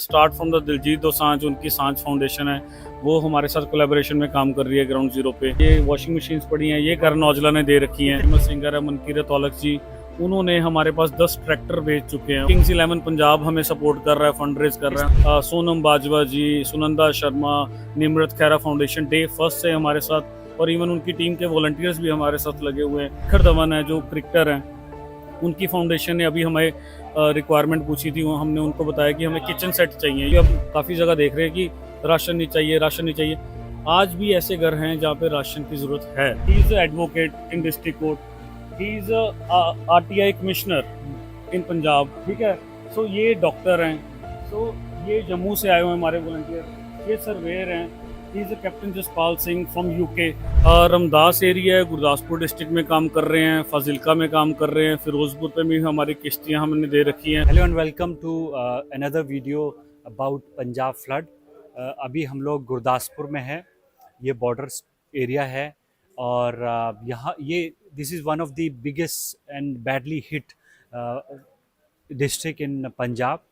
Start from the Diljit Dosanjh, उनकी सांझ foundation है, वो हमारे साथ कोलैबोरेशन में काम कर रही है ग्राउंड जीरो पे। ये वॉशिंग मशीन्स पड़ी हैं, ये करण औजला ने दे रखी हैं। फेमस सिंगर है मनकीरत औलख जी, उन्होंने हमारे पास 10 ट्रैक्टर भेज चुके हैं। किंग्स 11 पंजाब हमें सपोर्ट कर रहा है, फंड रेज कर रहा है। Sonam Bajwa ji, Sunanda Sharma, Nimrat Khaira foundation day first से हमारे साथ, और इवन उनकी टीम के वॉलंटियर्स भी हमारे साथ लगे हुए हैं। खर धवन है जो क्रिकेटर हैं, उनकी फाउंडेशन ने अभी हमें रिक्वायरमेंट पूछी थी, हमने उनको बताया कि हमें किचन सेट चाहिए। ये अब काफ़ी जगह देख रहे हैं कि राशन नहीं चाहिए, राशन नहीं चाहिए। आज भी ऐसे घर हैं जहाँ पे राशन की ज़रूरत है। He is advocate in district court, he is RTI commissioner इन पंजाब, ठीक है। सो ये डॉक्टर हैं, सो ये जम्मू से आए हुए हैं हमारे वॉलंटियर, ये सर्वेयर हैं, he is captain Jaspal Singh from UK। Ramdas area है, गुरदासपुर डिस्ट्रिक्ट में काम कर रहे हैं, फाजिलका में काम कर रहे हैं, फिरोजपुर पे भी हमारी किश्तियाँ हमने दे रखी हैं। Hello and welcome to another video about Punjab flood. अभी हम लोग गुरदासपुर में हैं, ये बॉर्डर एरिया है और यहाँ ये this is one of the biggest and badly hit district in Punjab.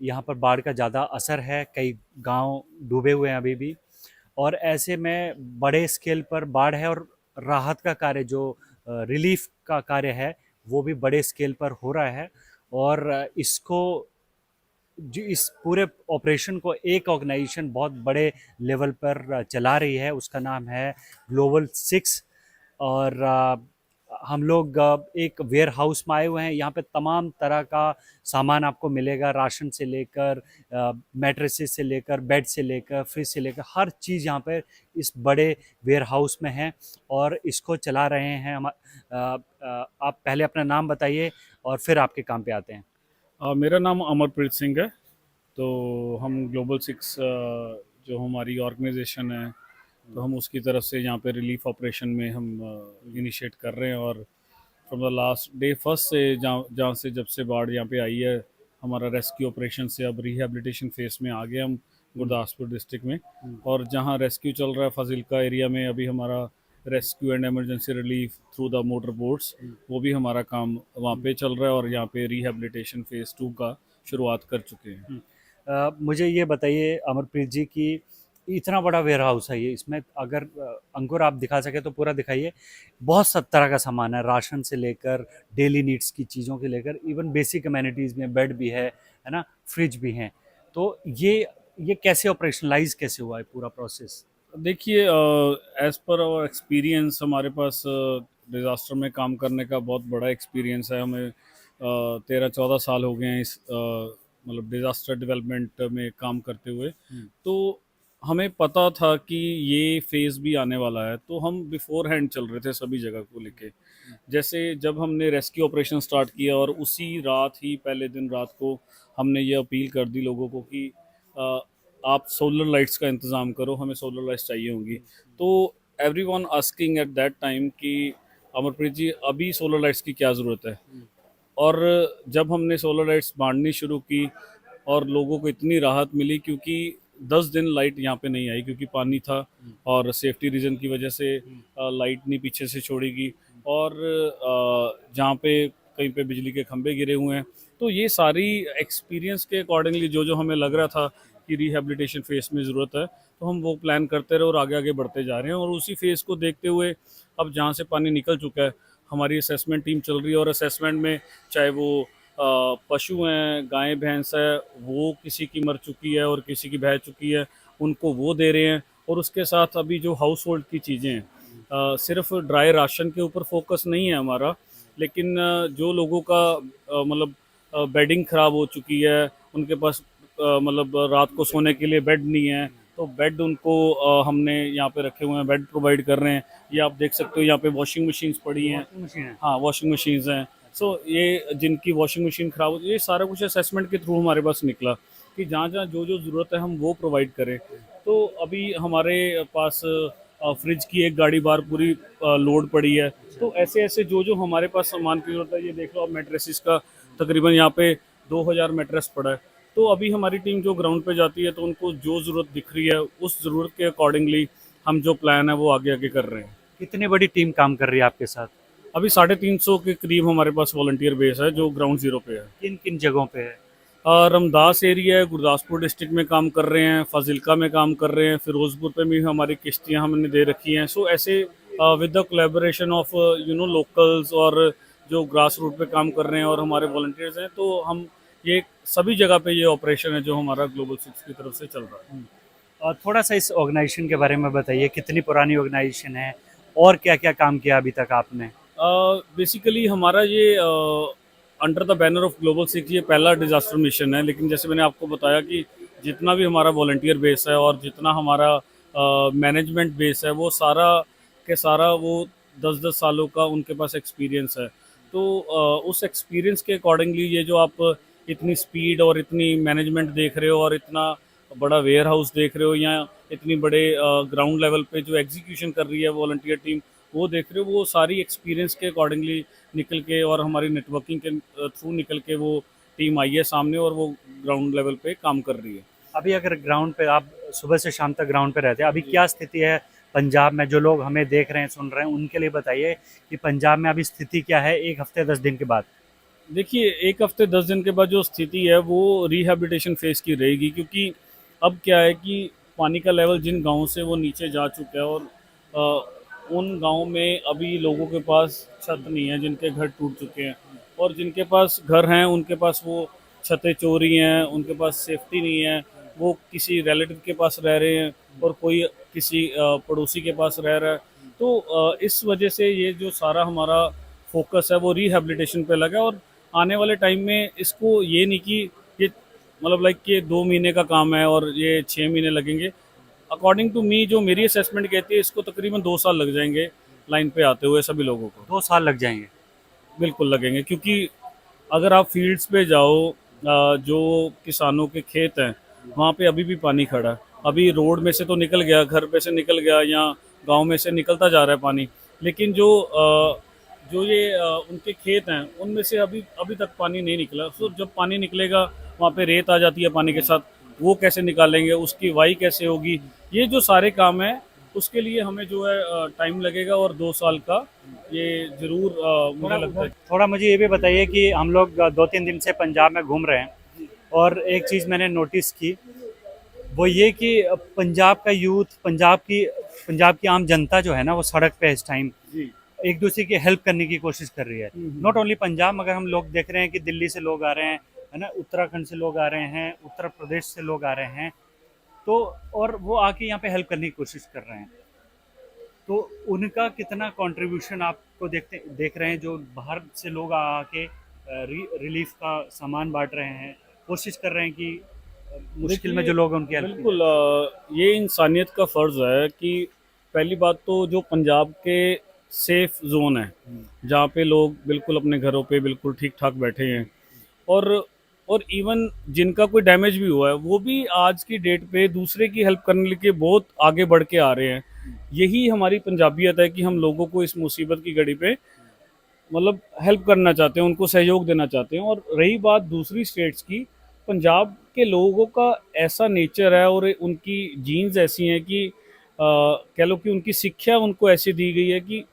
यहाँ पर बाढ़ का ज़्यादा असर है, कई गांव डूबे हुए हैं अभी भी, और ऐसे में बड़े स्केल पर बाढ़ है और राहत का कार्य जो रिलीफ का कार्य है वो भी बड़े स्केल पर हो रहा है। और इसको जो इस पूरे ऑपरेशन को एक ऑर्गेनाइजेशन बहुत बड़े लेवल पर चला रही है, उसका नाम है ग्लोबल 6। और हम लोग एक वेयर हाउस में आए हुए हैं। यहाँ पे तमाम तरह का सामान आपको मिलेगा, राशन से लेकर मैट्रेसेस से लेकर बेड से लेकर फ्रिज से लेकर हर चीज़ यहाँ पे इस बड़े वेयर हाउस में है और इसको चला रहे हैं हम। आप पहले अपना नाम बताइए और फिर आपके काम पे आते हैं। मेरा नाम अमरप्रीत सिंह है। तो हम ग्लोबल 6 जो हमारी ऑर्गेनाइजेशन है, तो हम उसकी तरफ से यहाँ पे रिलीफ ऑपरेशन में हम इनिशिएट कर रहे हैं। और from the last day first से जहाँ से जब से बाढ़ यहाँ पे आई है, हमारा रेस्क्यू ऑपरेशन से अब रिहेबिलिटेशन फेस में आ गए हम गुरदासपुर डिस्ट्रिक्ट में। और जहाँ रेस्क्यू चल रहा है फाजिलका एरिया में, अभी हमारा rescue and emergency relief through the motor boats, वो भी हमारा काम वहाँ पे चल रहा है। और यहाँ पे रिहेबिलिटेशन फेज़ 2 का शुरुआत कर चुके हैं। मुझे ये बताइए अमरप्रीत जी कि इतना बड़ा वेयर हाउस है ये, इसमें अगर अंकुर आप दिखा सके तो पूरा दिखाइए। बहुत सब तरह का सामान है, राशन से लेकर डेली नीड्स की चीज़ों के लेकर इवन बेसिक अमेनिटीज़ में बेड भी है ना, फ्रिज भी हैं। तो ये कैसे ऑपरेशनलाइज कैसे हुआ है पूरा प्रोसेस? देखिए, एज पर आवर एक्सपीरियंस, हमारे पास डिज़ास्टर में काम करने का बहुत बड़ा एक्सपीरियंस है। हमें 13-14 साल हो गए हैं इस मतलब डिज़ास्टर डेवलपमेंट में काम करते हुए। तो हमें पता था कि ये फेज़ भी आने वाला है, तो हम बिफोर हैंड चल रहे थे सभी जगह को लेके। जैसे जब हमने रेस्क्यू ऑपरेशन स्टार्ट किया और उसी रात ही, पहले दिन रात को, हमने ये अपील कर दी लोगों को कि आप सोलर लाइट्स का इंतज़ाम करो, हमें सोलर लाइट्स चाहिए होंगी। तो everyone asking at that time कि अमरप्रीत जी अभी सोलर लाइट्स की क्या ज़रूरत है। और जब हमने सोलर लाइट्स बांटनी शुरू की और लोगों को इतनी राहत मिली, क्योंकि 10 दिन लाइट यहाँ पे नहीं आई क्योंकि पानी था और सेफ्टी रीज़न की वजह से लाइट नहीं पीछे से छोड़ी गई। और जहाँ पे कहीं पे बिजली के खंभे गिरे हुए हैं, तो ये सारी एक्सपीरियंस के अकॉर्डिंगली जो जो हमें लग रहा था कि रिहेबिलिटेशन फेस में ज़रूरत है, तो हम वो प्लान करते रहे और आगे आगे बढ़ते जा रहे हैं। और उसी फेज़ को देखते हुए अब जहाँ से पानी निकल चुका है, हमारी असेसमेंट टीम चल रही है। और असेसमेंट में चाहे वो पशु हैं, गाय भैंस है, वो किसी की मर चुकी है और किसी की बह चुकी है, उनको वो दे रहे हैं। और उसके साथ अभी जो हाउस होल्ड की चीज़ें हैं, सिर्फ ड्राई राशन के ऊपर फोकस नहीं है हमारा, लेकिन जो लोगों का मतलब बेडिंग ख़राब हो चुकी है, उनके पास मतलब रात को सोने के लिए बेड नहीं है, तो बेड उनको हमने यहाँ पे रखे हुए हैं, बेड प्रोवाइड कर रहे हैं। ये आप देख सकते हो, यहाँ पे वॉशिंग मशीन्स पड़ी हैं। हाँ, वॉशिंग मशीन्स हैं। सो ये जिनकी वॉशिंग मशीन ख़राब हो, ये सारा कुछ असेसमेंट के थ्रू हमारे पास निकला कि जहाँ जहाँ जो जो ज़रूरत है हम वो प्रोवाइड करें। तो अभी हमारे पास फ्रिज की एक गाड़ी बार पूरी लोड पड़ी है। तो ऐसे ऐसे जो जो हमारे पास सामान की ज़रूरत है, ये देख लो आप, मैट्रेसेस का तकरीबन यहाँ पे 2000 मैट्रेस पड़ा है। तो अभी हमारी टीम जो ग्राउंड पे जाती है, तो उनको जो ज़रूरत दिख रही है उस ज़रूरत के अकॉर्डिंगली हम जो प्लान है वो आगे आगे कर रहे हैं। कितनी बड़ी टीम काम कर रही है आपके साथ? अभी 350 के करीब हमारे पास वॉलंटियर बेस है जो ग्राउंड जीरो पे है। किन किन जगहों पे है? रमदास एरिया है, गुरदासपुर डिस्ट्रिक्ट में काम कर रहे हैं, फाजिल्का में काम कर रहे हैं, फिरोजपुर पे भी हमारी किश्तियाँ हमने दे रखी हैं। सो ऐसे with the collaboration of locals और जो ग्रास रूट पे काम कर रहे हैं और हमारे वॉलंटियर्स हैं, तो हम ये सभी जगह पे ये ऑपरेशन है जो हमारा ग्लोबल सिक्स की तरफ से चल रहा है। और थोड़ा सा इस ऑर्गेनाइजेशन के बारे में बताइए, कितनी पुरानी ऑर्गेनाइजेशन है और क्या क्या काम किया अभी तक आपने? बेसिकली हमारा ये under the banner of global six ये पहला डिज़ास्टर मिशन है, लेकिन जैसे मैंने आपको बताया कि जितना भी हमारा वॉलंटियर बेस है और जितना हमारा मैनेजमेंट बेस है, वो सारा के सारा वो 10-10 सालों का उनके पास एक्सपीरियंस है। तो उस एक्सपीरियंस के अकॉर्डिंगली ये जो आप इतनी स्पीड और इतनी मैनेजमेंट देख रहे हो और इतना बड़ा वेयर हाउस देख रहे हो या इतनी बड़े ग्राउंड लेवल पे जो एग्जीक्यूशन कर रही है वॉलंटियर टीम, वो देख रहे हो, वो सारी एक्सपीरियंस के अकॉर्डिंगली निकल के और हमारी नेटवर्किंग के थ्रू निकल के वो टीम आई है सामने और वो ग्राउंड लेवल पे काम कर रही है। अभी अगर ग्राउंड पे आप सुबह से शाम तक ग्राउंड पे रहते हैं, अभी क्या स्थिति है पंजाब में? जो लोग हमें देख रहे हैं, सुन रहे हैं, उनके लिए बताइए कि पंजाब में अभी स्थिति क्या है 1 हफ्ते 10 दिन के बाद? देखिए, 1 हफ्ते 10 दिन के बाद जो स्थिति है वो रिहैबिलिटेशन फेज़ की रहेगी, क्योंकि अब क्या है कि पानी का लेवल जिन गाँव से वो नीचे जा चुका है और उन गाँव में अभी लोगों के पास छत नहीं है, जिनके घर टूट चुके हैं, और जिनके पास घर हैं उनके पास वो छतें चोरी हैं, उनके पास सेफ्टी नहीं है, वो किसी रिलेटिव के पास रह रहे हैं और कोई किसी पड़ोसी के पास रह रहा है। तो इस वजह से ये जो सारा हमारा फोकस है वो रिहैबिलिटेशन पे लगा है, और आने वाले टाइम में इसको ये नहीं कि ये मतलब लाइक ये 2 महीने का काम है और ये 6 महीने लगेंगे। अकॉर्डिंग टू मी, जो मेरी असेसमेंट कहती है, इसको तकरीबन 2 साल लग जाएंगे लाइन पे आते हुए सभी लोगों को। 2 साल लग जाएंगे? बिल्कुल लगेंगे, क्योंकि अगर आप फील्ड्स पे जाओ, जो किसानों के खेत हैं वहाँ पे अभी भी पानी खड़ा है। अभी रोड में से तो निकल गया, घर पे से निकल गया या गांव में से निकलता जा रहा है पानी, लेकिन जो ये उनके खेत हैं उनमें से अभी अभी तक पानी नहीं निकला। सो जब पानी निकलेगा वहाँ पे रेत आ जाती है पानी के साथ, वो कैसे निकालेंगे, उसकी वाई कैसे होगी, ये जो सारे काम हैं उसके लिए हमें जो है टाइम लगेगा, और 2 साल का ये ज़रूर मुझे लगता है। थोड़ा मुझे ये भी बताइए कि हम लोग 2-3 दिन से पंजाब में घूम रहे हैं, और एक चीज़ मैंने नोटिस की, वो ये कि पंजाब का यूथ, पंजाब की आम जनता जो है ना, वो सड़क पे इस टाइम जी। एक दूसरे की हेल्प करने की कोशिश कर रही है। नॉट ओनली पंजाब, मगर हम लोग देख रहे हैं कि दिल्ली से लोग आ रहे हैं, है ना, उत्तराखंड से लोग आ रहे हैं, उत्तर प्रदेश से लोग आ रहे हैं, तो और वो आके यहाँ पे हेल्प करने की कोशिश कर रहे हैं। तो उनका कितना कंट्रीब्यूशन आपको देख रहे हैं, जो बाहर से लोग आके रिलीफ का सामान बांट रहे हैं, कोशिश कर रहे हैं कि मुश्किल में जो देखिए, लोग हैं उनकी हेल्प की बिल्कुल ये इंसानियत का फ़र्ज़ है कि पहली बात तो जो पंजाब के सेफ जोन है, जाए। जहाँ पे लोग बिल्कुल अपने घरों पे बिल्कुल ठीक ठाक बैठे हैं, और और इवन जिनका कोई डैमेज भी हुआ है वो भी आज की डेट पे दूसरे की हेल्प करने के लिए बहुत आगे बढ़ के आ रहे हैं। यही हमारी पंजाबियत है कि हम लोगों को इस मुसीबत की घड़ी पे मतलब हेल्प करना चाहते हैं, उनको सहयोग देना चाहते हैं। और रही बात दूसरी स्टेट्स की, पंजाब के लोगों का ऐसा नेचर है और उनकी जीन्स ऐसी हैं कि कह लो कि उनकी शिक्षा उनको ऐसी दी गई है कि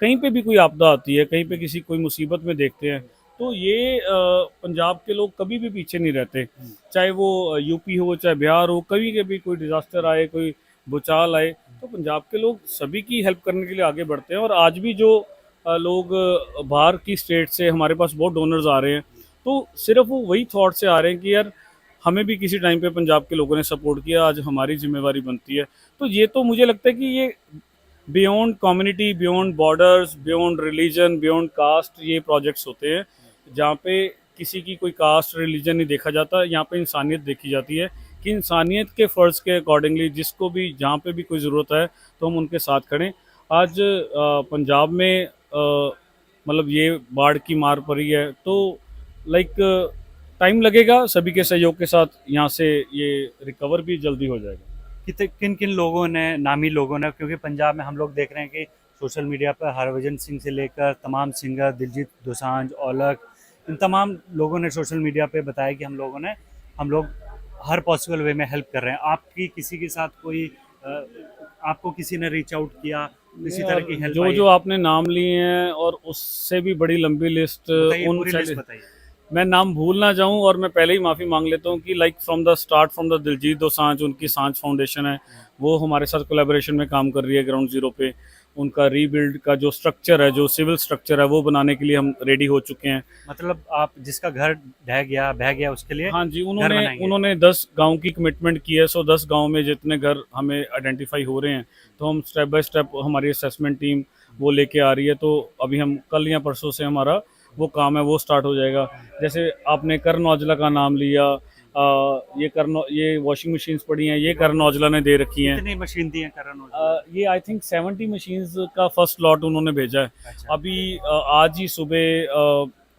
कहीं पे भी कोई आपदा आती है, कहीं पे किसी कोई मुसीबत में देखते हैं, तो ये पंजाब के लोग कभी भी पीछे नहीं रहते। चाहे वो यूपी हो, चाहे बिहार हो, कभी कभी कोई डिज़ास्टर आए, कोई भूचाल आए, तो पंजाब के लोग सभी की हेल्प करने के लिए आगे बढ़ते हैं। और आज भी जो लोग बाहर की स्टेट से हमारे पास बहुत डोनर्स आ रहे हैं, तो सिर्फ वो वही थॉट से आ रहे हैं कि यार हमें भी किसी टाइम पे पंजाब के लोगों ने सपोर्ट किया, आज हमारी जिम्मेवारी बनती है। तो ये तो मुझे लगता है कि ये beyond community, beyond borders, beyond religion, beyond caste ये प्रोजेक्ट्स होते हैं, जहाँ पे किसी की कोई कास्ट रिलीजन नहीं देखा जाता, यहाँ पे इंसानियत देखी जाती है कि इंसानियत के फ़र्ज़ के अकॉर्डिंगली जिसको भी जहाँ पे भी कोई ज़रूरत है तो हम उनके साथ खड़ें। आज पंजाब में मतलब ये बाढ़ की मार पड़ी है, तो लाइक टाइम लगेगा, सभी के सहयोग के साथ यहाँ से ये रिकवर भी जल्दी हो जाएगा। किन किन लोगों ने, नामी लोगों ने, क्योंकि पंजाब में हम लोग देख रहे हैं कि सोशल मीडिया पर हरभजन सिंह से लेकर तमाम सिंगर, दिलजीत दोसांझ, औलख, इन तमाम लोगों ने सोशल मीडिया पे बताया कि हम लोग हर पॉसिबल वे में हेल्प कर रहे हैं। आपकी किसी के साथ कोई आपको किसी ने रीच आउट किया, किसी तरह यार, की हेल्प जो आई जो है? आपने नाम लिए हैं और उससे भी बड़ी लंबी लिस्ट बताइए, उन पूरी लिस्ट बताइए। मैं नाम भूल ना जाऊं और मैं पहले ही माफ़ी मांग लेता हूं कि like from the start, from the Diljit Dosanjh, उनकी सांझ फाउंडेशन है, वो हमारे साथ कोलैबोरेशन में काम कर रही है ग्राउंड जीरो पे। उनका रीबिल्ड का जो स्ट्रक्चर है, जो सिविल स्ट्रक्चर है, वो बनाने के लिए हम रेडी हो चुके हैं। मतलब आप जिसका घर ढह गया बह गया उसके लिए हाँ जी, घर उन्होंने बनाएंगे। उन्होंने 10 गांव की कमिटमेंट की है। सो 10 गांव में जितने घर हमें आइडेंटिफाई हो रहे हैं, तो हम स्टेप बाय स्टेप, हमारी असेसमेंट टीम वो लेके आ रही है। तो अभी हम कल या परसों से हमारा वो काम है वो स्टार्ट हो जाएगा। जैसे आपने कर्ण औजला का नाम लिया, ये वॉशिंग मशीन्स पड़ी हैं, ये कर्ण औजला ने दे रखी हैं। कितनी मशीन दी है करण औजला? ये आई थिंक 70 मशीन्स का फर्स्ट लॉट उन्होंने भेजा है। अच्छा। अभी आज ही सुबह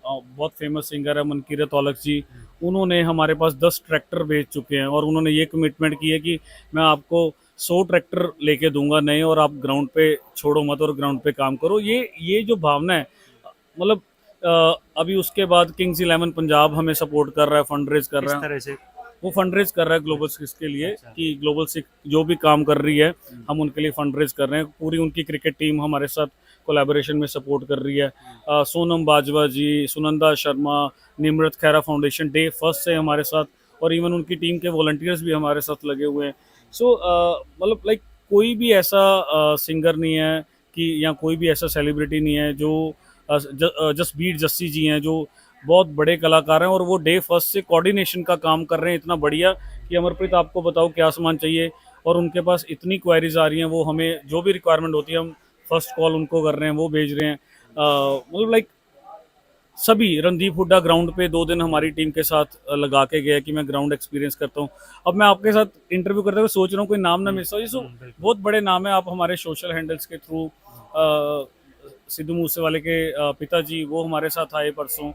बहुत फेमस सिंगर है मनकीरत औलख जी, उन्होंने हमारे पास 10 ट्रैक्टर भेज चुके हैं और उन्होंने ये कमिटमेंट की है कि मैं आपको 100 ट्रैक्टर लेके दूंगा नए, और आप ग्राउंड पे छोड़ो मत और ग्राउंड पे काम करो। ये जो भावना है, मतलब अभी उसके बाद किंग्स इलेवन पंजाब हमें सपोर्ट कर रहा है, फंड रेज कर किस रहा है। तरह से? वो फंड रेज कर रहा है ग्लोबल सिक्स के लिए, अच्छा। कि ग्लोबल सिक्स जो भी काम कर रही है हम उनके लिए फंड रेज कर रहे हैं। पूरी उनकी क्रिकेट टीम हमारे साथ कोलैबोरेशन में सपोर्ट कर रही है। Sonam Bajwa ji, Sunanda Sharma, Nimrat Khaira foundation day first से हमारे साथ, और इवन उनकी टीम के वॉलंटियर्स भी हमारे साथ लगे हुए हैं। सो मतलब लाइक कोई भी ऐसा सिंगर नहीं है कि, या कोई भी ऐसा सेलिब्रिटी नहीं है जो जसबीर जस्सी जी हैं, जो बहुत बड़े कलाकार हैं और वो डे फर्स्ट से कोऑर्डिनेशन का काम कर रहे हैं इतना बढ़िया कि अमरप्रीत आपको बताओ क्या सामान चाहिए, और उनके पास इतनी क्वेरीज आ रही हैं, वो हमें जो भी रिक्वायरमेंट होती है हम फर्स्ट कॉल उनको कर रहे हैं, वो भेज रहे हैं। मतलब लाइक सभी, रणदीप हुड्डा ग्राउंड पे 2 दिन हमारी टीम के साथ लगा के गया कि मैं ग्राउंड एक्सपीरियंस करता हूँ। अब मैं आपके साथ इंटरव्यू करते हुए सोच रहा हूँ कोई नाम ना मिस हो। ये सो बिल्कुल। बहुत बड़े नाम है, आप हमारे सोशल हैंडल्स के थ्रू, सिद्धू मूसेवाले के पिताजी वो हमारे साथ आए परसों।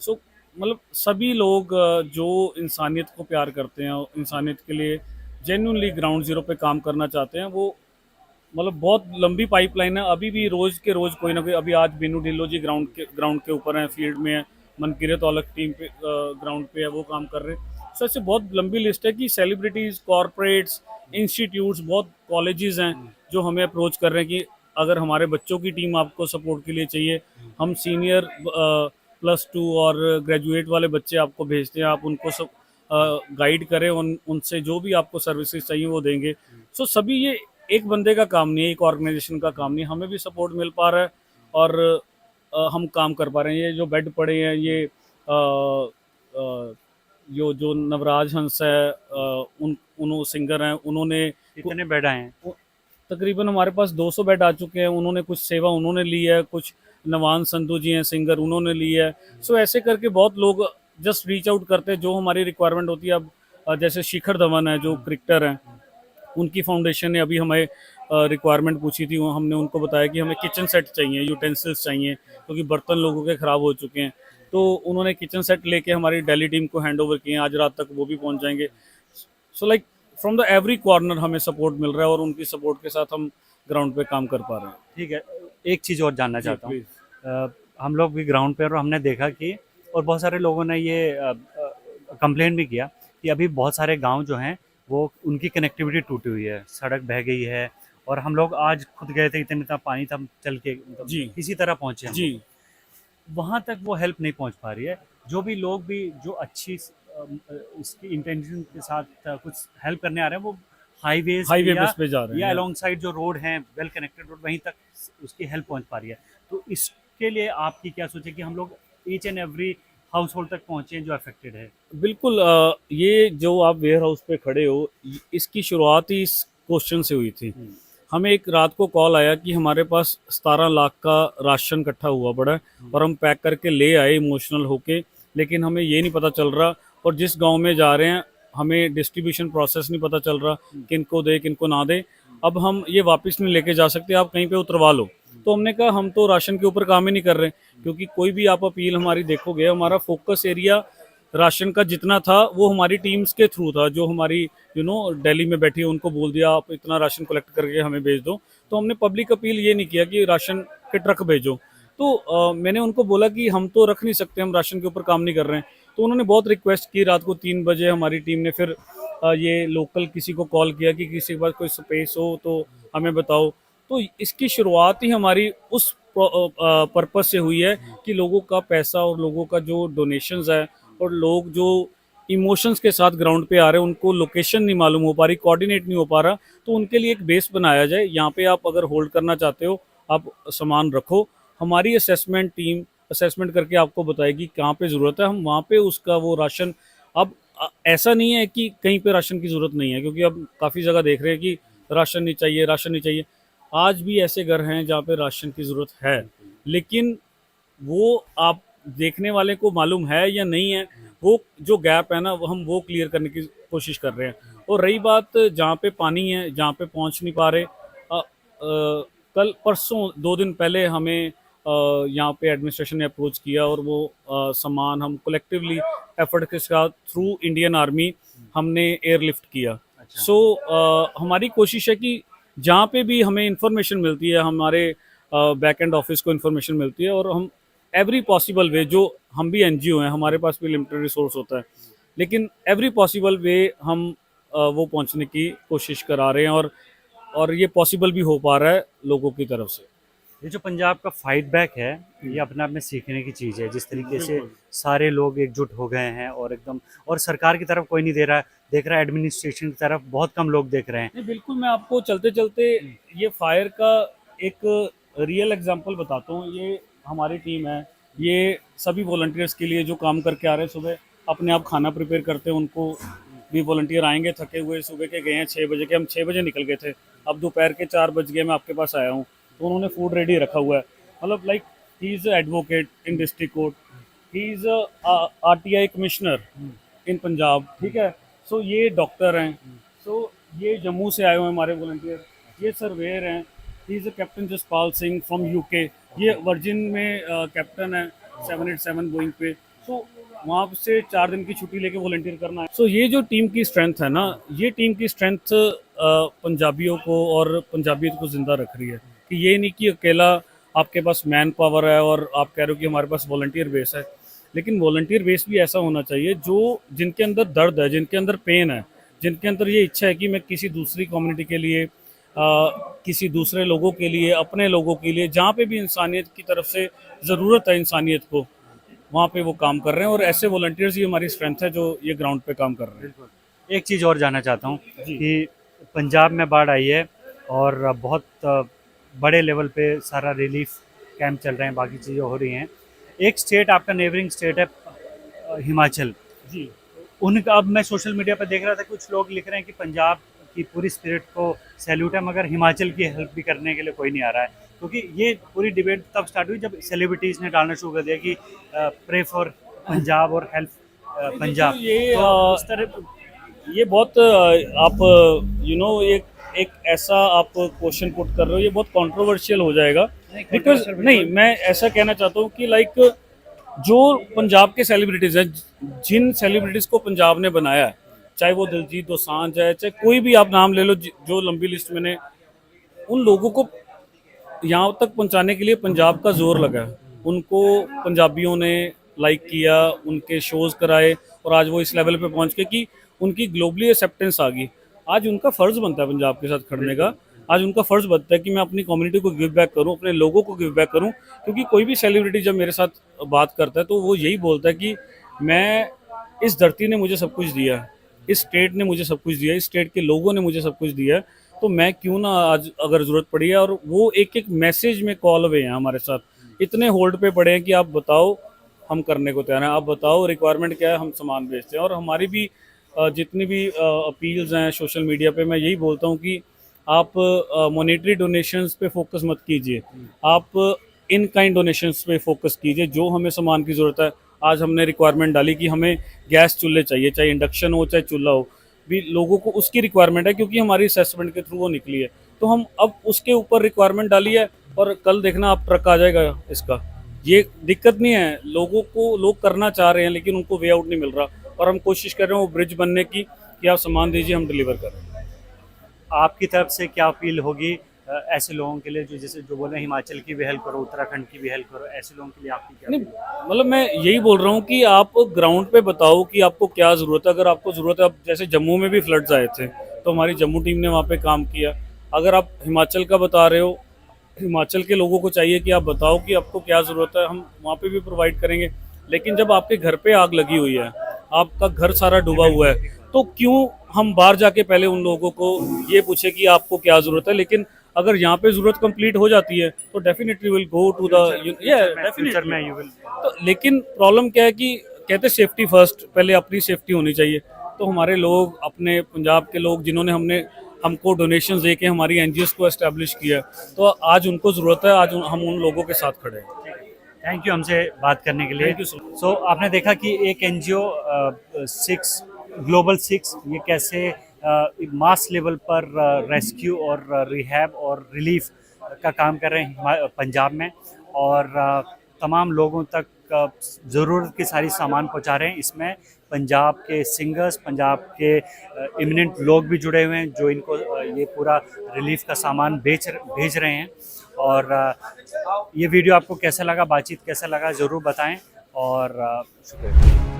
सो मतलब सभी लोग जो इंसानियत को प्यार करते हैं और इंसानियत के लिए जेन्युइनली ग्राउंड जीरो पे काम करना चाहते हैं, वो मतलब बहुत लंबी पाइपलाइन है। अभी भी रोज के रोज कोई ना कोई, अभी आज बिनू ढिल्लो जी ग्राउंड के ऊपर हैं, फील्ड में है। मनकीरत औलख टीम पे ग्राउंड पे है, वो काम कर रहे हैं। सो ऐसे बहुत लंबी लिस्ट है कि सेलिब्रिटीज, कॉरपोरेट्स, इंस्टीट्यूट्स, बहुत कॉलेजेस हैं जो हमें अप्रोच कर रहे हैं कि अगर हमारे बच्चों की टीम आपको सपोर्ट के लिए चाहिए, हम सीनियर +2 और ग्रेजुएट वाले बच्चे आपको भेजते हैं, आप उनको सब गाइड करें, उनसे जो भी आपको सर्विसेज चाहिए वो देंगे। सो सभी, ये एक बंदे का काम नहीं है, एक ऑर्गेनाइजेशन का काम नहीं है, हमें भी सपोर्ट मिल पा रहा है और हम काम कर पा रहे हैं। ये जो बेड पड़े हैं, ये जो नवराज हंस है, उन सिंगर हैं, उन्होंने कितने बेड आए हैं? तकरीबन हमारे पास 200 बेड आ चुके हैं। उन्होंने कुछ सेवा उन्होंने ली है, कुछ नवान संधू जी हैं सिंगर, उन्होंने ली है। सो ऐसे करके बहुत लोग जस्ट रीच आउट करते हैं जो हमारी रिक्वायरमेंट होती है। अब जैसे शिखर धवन है जो क्रिकेटर हैं, उनकी फाउंडेशन ने अभी हमें रिक्वायरमेंट पूछी थी, हमने उनको बताया कि हमें किचन सेट चाहिए, यूटेंसिल्स चाहिए, क्योंकि बर्तन लोगों के ख़राब हो चुके हैं। तो उन्होंने किचन सेट लेके हमारी दिल्ली टीम को हैंड ओवर किए हैं, आज रात तक वो भी पहुंच जाएंगे। So like from the every corner हमें सपोर्ट मिल रहा है और उनकी सपोर्ट के साथ हम ग्राउंड पे काम कर पा रहे हैं। ठीक है, एक चीज़ और जानना चाहता हूँ। प्लीज। हम लोग भी ग्राउंड पे और हमने देखा कि और बहुत सारे लोगों ने ये कंप्लेन भी किया कि अभी बहुत सारे गांव जो हैं वो उनकी कनेक्टिविटी टूटी हुई है, सड़क बह गई है। और हम लोग आज खुद गए थे, इतना पानी था, हम चल के मतलब जी किसी तरह पहुंचे हम जी लोग। वहाँ तक वो हेल्प नहीं पहुंच पा रही है। जो भी लोग भी जो अच्छी उसकी इंटेंशन के साथ कुछ हेल्प करने आ रहे हैं, वो हाईवेज हाईवे या बस पे जा रहे या हैं। अलोंग साइड जो रोड हैं, वेल कनेक्टेड रोड, वहीं तक उसकी हेल्प पहुंच पा रही है। तो इसके लिए आपकी क्या सोच है कि हम लोग each and every house hold तक पहुंचे जो अफेक्टेड है? बिल्कुल, ये जो आप वेयर हाउस पे खड़े हो, इसकी शुरुआत ही इस क्वेश्चन से हुई थी। हमें एक रात को कॉल आया कि हमारे पास 17 लाख का राशन इकट्ठा हुआ पड़ा है और हम पैक करके ले आए इमोशनल होके, लेकिन हमें ये नहीं पता चल रहा, और जिस गांव में जा रहे हैं हमें डिस्ट्रीब्यूशन प्रोसेस नहीं पता चल रहा, किनको दे किनको ना दे। अब हम ये वापस नहीं लेके जा सकते, आप कहीं पे उतरवा लो। तो हमने कहा हम तो राशन के ऊपर काम ही नहीं कर रहे, क्योंकि कोई भी आप अपील हमारी देखोगे, हमारा फोकस एरिया राशन का जितना था वो हमारी टीम्स के थ्रू था, जो हमारी दिल्ली में बैठी है, उनको बोल दिया आप इतना राशन कलेक्ट करके हमें भेज दो। तो हमने पब्लिक अपील ये नहीं किया कि राशन के ट्रक भेजो। तो मैंने उनको बोला कि हम तो रख नहीं सकते, हम राशन के ऊपर काम नहीं कर रहे हैं। तो उन्होंने बहुत रिक्वेस्ट की, रात को 3 बजे हमारी टीम ने फिर ये लोकल किसी को कॉल किया कि किसी के पास कोई स्पेस हो तो हमें बताओ। तो इसकी शुरुआत ही हमारी उस पर्पस से हुई है कि लोगों का पैसा और लोगों का जो डोनेशंस है और लोग जो इमोशंस के साथ ग्राउंड पे आ रहे हैं, उनको लोकेशन नहीं मालूम हो पा रही, कोऑर्डिनेट नहीं हो पा रहा, तो उनके लिए एक बेस बनाया जाए। यहाँ पे आप अगर होल्ड करना चाहते हो, आप सामान रखो, हमारी असेसमेंट टीम असेसमेंट करके आपको बताएगी कहाँ पे ज़रूरत है, हम वहाँ पे उसका वो राशन। अब ऐसा नहीं है कि कहीं पे राशन की ज़रूरत नहीं है, क्योंकि अब काफ़ी जगह देख रहे हैं कि राशन नहीं चाहिए, राशन नहीं चाहिए। आज भी ऐसे घर हैं जहाँ पे राशन की ज़रूरत है, लेकिन वो आप देखने वाले को मालूम है या नहीं है, वो जो गैप है ना, वो हम वो क्लियर करने की कोशिश कर रहे हैं। और रही बात जहाँ पे पानी है, जहाँ पे पहुँच नहीं पा रहे, कल परसों 2 दिन पहले हमें यहाँ पे एडमिनिस्ट्रेशन ने अप्रोच किया और वो सामान हम कलेक्टिवली एफर्ट के साथ थ्रू इंडियन आर्मी हमने एयरलिफ्ट किया। सो हमारी कोशिश है कि जहाँ पे भी हमें इंफॉर्मेशन मिलती है, हमारे बैक एंड ऑफिस को इंफॉर्मेशन मिलती है, और हम एवरी पॉसिबल वे, जो हम भी एनजीओ हैं, हमारे पास भी लिमिटेड रिसोर्स होता है, लेकिन एवरी पॉसिबल वे हम वो पहुंचने की कोशिश करा रहे हैं, और ये पॉसिबल भी हो पा रहा है लोगों की तरफ से। ये जो पंजाब का फाइट बैक है, ये अपने आप में सीखने की चीज़ है। जिस तरीके से सारे लोग एकजुट हो गए हैं और एकदम, और सरकार की तरफ कोई नहीं देख रहा है, एडमिनिस्ट्रेशन की तरफ बहुत कम लोग देख रहे हैं। नहीं, बिल्कुल, मैं आपको चलते चलते ये फायर का एक रियल एग्जांपल बताता हूँ। ये हमारी टीम है, ये सभी वॉलंटियर्स के लिए जो काम करके आ रहे हैं, सुबह अपने आप खाना प्रिपेयर करते हैं, उनको भी वॉलंटियर आएंगे थके हुए, सुबह के गए हैं 6 बजे के, हम 6 बजे निकल गए थे, अब दोपहर के 4 बज गए, मैं आपके पास आया हूँ, तो उन्होंने फूड रेडी रखा हुआ है। मतलब like he is advocate in district court, he is RTI commissioner इन पंजाब, ठीक है। सो ये डॉक्टर हैं, सो ये जम्मू से आए हुए हैं हमारे वॉलंटियर, ये सर्वेयर हैं, he is captain Jaspal Singh from UK, ये वर्जिन में कैप्टन है 787 बोइंग पे। सो वहाँ से 4 दिन की छुट्टी लेके वॉलंटियर करना है। सो ये जो टीम की स्ट्रेंथ है ना, ये टीम की स्ट्रेंथ पंजाबियों को और पंजाबियत को ज़िंदा रख रही है, कि ये नहीं कि अकेला आपके पास मैन पावर है और आप कह रहे हो कि हमारे पास वॉलंटियर बेस है, लेकिन वॉलंटियर बेस भी ऐसा होना चाहिए जो जिनके अंदर दर्द है, जिनके अंदर पेन है, जिनके अंदर ये इच्छा है कि मैं किसी दूसरी कम्युनिटी के लिए, किसी दूसरे लोगों के लिए, अपने लोगों के लिए, जहाँ पे भी इंसानियत की तरफ से ज़रूरत है इंसानियत को, वहाँ पे वो काम कर रहे हैं। और ऐसे वॉलंटियर्स ही हमारी स्ट्रेंथ है जो ये ग्राउंड पे काम कर रहे हैं। एक चीज़ और जानना चाहता हूँ कि पंजाब में बाढ़ आई है और बहुत बड़े लेवल पे सारा रिलीफ कैंप चल रहे हैं, बाकी चीज़ें हो रही हैं। एक स्टेट आपका नेबरिंग स्टेट है हिमाचल जी, उनका, अब मैं सोशल मीडिया पर देख रहा था, कुछ लोग लिख रहे हैं कि पंजाब की पूरी स्पिरिट को सैल्यूट है, मगर हिमाचल की हेल्प भी करने के लिए कोई नहीं आ रहा है। क्योंकि ये पूरी डिबेट तब स्टार्ट हुई जब सेलिब्रिटीज़ ने डालना शुरू कर दिया कि प्रे फॉर पंजाब और हेल्प पंजाब। ये तो इस तरह ये बहुत आप एक एक ऐसा आप क्वेश्चन पुट कर रहे हो, ये बहुत कंट्रोवर्शियल हो जाएगा। बिकॉज नहीं, मैं ऐसा कहना चाहता हूँ कि लाइक जो पंजाब के सेलिब्रिटीज़ हैं, जिन सेलिब्रिटीज़ को पंजाब ने बनाया है, चाहे वो दिलजीत दोसांझ है, चाहे कोई भी आप नाम ले लो जो लंबी लिस्ट में ने, उन लोगों को यहाँ तक पहुँचाने के लिए पंजाब का जोर लगा है। उनको पंजाबियों ने लाइक किया, उनके शोज़ कराए, और आज वो इस लेवल पे पहुँच के कि उनकी ग्लोबली एक्सेप्टेंस आ गई। आज उनका फ़र्ज़ बनता है पंजाब के साथ खड़ने का, आज उनका फ़र्ज़ बनता है कि मैं अपनी कम्युनिटी को गिव बैक करूँ, अपने लोगों को गिव बैक करूँ। क्योंकि कोई भी सेलिब्रिटी जब मेरे साथ बात करता है तो वो यही बोलता है कि मैं, इस धरती ने मुझे सब कुछ दिया है, इस स्टेट ने मुझे सब कुछ दिया है, इस स्टेट के लोगों ने मुझे सब कुछ दिया है, तो मैं क्यों ना आज अगर ज़रूरत पड़ी है। और वो एक एक मैसेज में कॉल हुए हैं हमारे साथ, इतने होल्ड पे पड़े हैं कि आप बताओ, हम करने को तैयार हैं, आप बताओ रिक्वायरमेंट क्या है, हम सामान भेजते हैं। और हमारी भी जितनी भी अपील्स हैं सोशल मीडिया पे, मैं यही बोलता हूँ कि आप मॉनेटरी डोनेशंस पे फोकस मत कीजिए, आप इन काइंड डोनेशंस पे फोकस कीजिए। जो हमें सामान की ज़रूरत है, आज हमने रिक्वायरमेंट डाली कि हमें गैस चूल्हे चाहिए, चाहे इंडक्शन हो चाहे चूल्हा हो, भी लोगों को उसकी रिक्वायरमेंट है, क्योंकि हमारी असेसमेंट के थ्रू वो निकली है, तो हम अब उसके ऊपर रिक्वायरमेंट डाली है, और कल देखना आप ट्रक आ जाएगा इसका। ये दिक्कत नहीं है, लोगों को, लोग करना चाह रहे हैं लेकिन उनको वे आउट नहीं मिल रहा, और हम कोशिश कर रहे हैं वो ब्रिज बनने की, कि आप सामान दीजिए, हम डिलीवर कर रहे हैं। आपकी तरफ से क्या अपील होगी ऐसे लोगों के लिए जो जैसे जो बोल रहे हैं हिमाचल की भी हेल्प करो, उत्तराखंड की भी हेल्प करो, ऐसे लोगों के लिए आपकी क्या नहीं, मतलब मैं यही बोल रहा हूँ कि आप ग्राउंड पे बताओ कि आपको क्या ज़रूरत है। अगर आपको ज़रूरत है, अब जैसे जम्मू में भी फ्लड्स आए थे तो हमारी जम्मू टीम ने वहाँ पे काम किया। अगर आप हिमाचल का बता रहे हो हिमाचल के लोगों को चाहिए कि आप बताओ कि आपको क्या ज़रूरत है, हम वहाँ पे भी प्रोवाइड करेंगे। लेकिन जब आपके घर पे आग लगी हुई है, आपका घर सारा डूबा हुआ है, तो क्यों हम बाहर जाके पहले उन लोगों को ये पूछे कि आपको क्या ज़रूरत है। लेकिन अगर यहाँ पे ज़रूरत कंप्लीट हो जाती है तो definitely will go to the future में यू विल तो लेकिन प्रॉब्लम क्या है कि कहते सेफ्टी फर्स्ट, पहले अपनी सेफ्टी होनी चाहिए। तो हमारे लोग, अपने पंजाब के लोग जिन्होंने हमको डोनेशन दे के हमारी एनजीओस को एस्टेब्लिश किया, तो आज उनको ज़रूरत है, आज हम उन लोगों के साथ खड़े हैं। थैंक यू हमसे बात करने के लिए। Thank you so much. So आपने देखा कि एक एनजीओ ग्लोबल 6 ये कैसे मास लेवल पर रेस्क्यू और रिहैब और रिलीफ का काम कर रहे हैं पंजाब में, और तमाम लोगों तक ज़रूरत की सारी सामान पहुंचा रहे हैं। इसमें पंजाब के सिंगर्स, पंजाब के इमिनेंट लोग भी जुड़े हुए हैं जो इनको ये पूरा रिलीफ का सामान भेज रहे हैं। और ये वीडियो आपको कैसा लगा, बातचीत कैसा लगा, ज़रूर बताएं। और शुक्रिया।